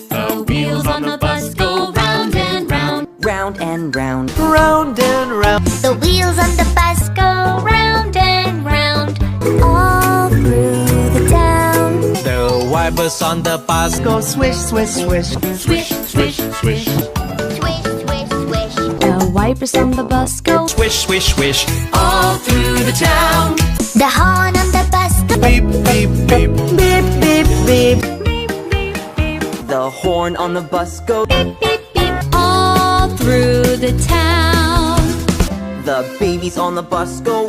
The wheels on the bus go round and round. Round and round. Round and round. The wheels on the bus go round and round. All through the town. The wipers on the bus go swish, swish, swish. Swish, swish, swish. Swish, swish, swish. The wipers on the bus go Swish, swish, swish. All through the town. The horn on the bus go Beep, beep, beep. Beep, beep, beep. The horn on the bus go. beep, beep, beep. All through the town. The babies on the bus go.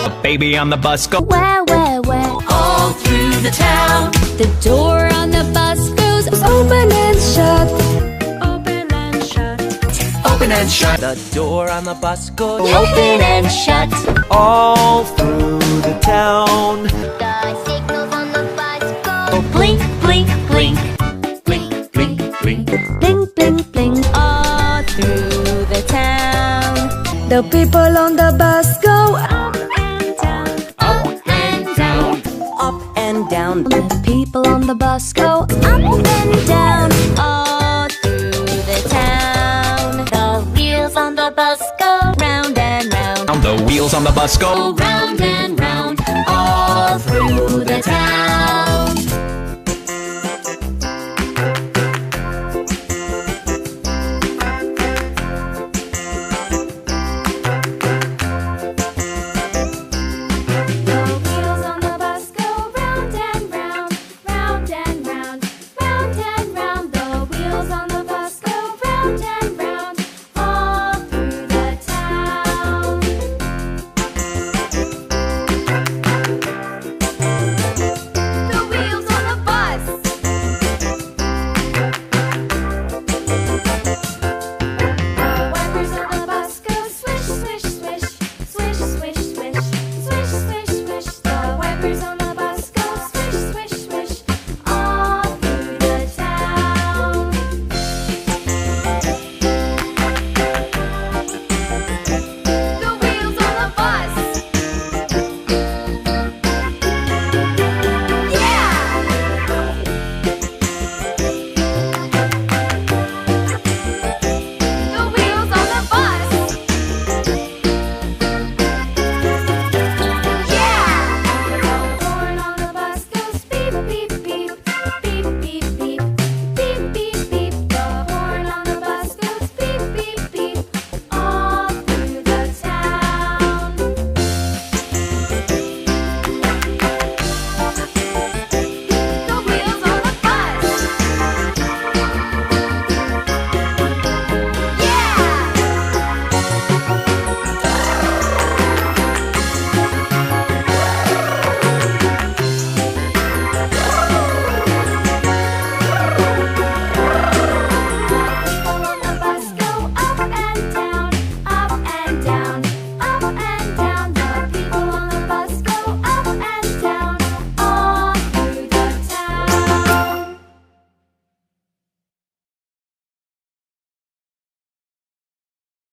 A baby on the bus go. Where, where? all through the town. The door on the bus goes open and shut. Open and shut. Open and shut. The door on the bus goes Open and shut. all through the town. The signals on the bus go blink, blink, blink. Blink, blink, blink. Bling, bling, bling. All through the town. The people on the bus go up and down. Up and down. Up and down. The people on the bus go up and down. All through the town. The wheels on the bus go Round and round. The wheels on the bus go round and round. All through the town.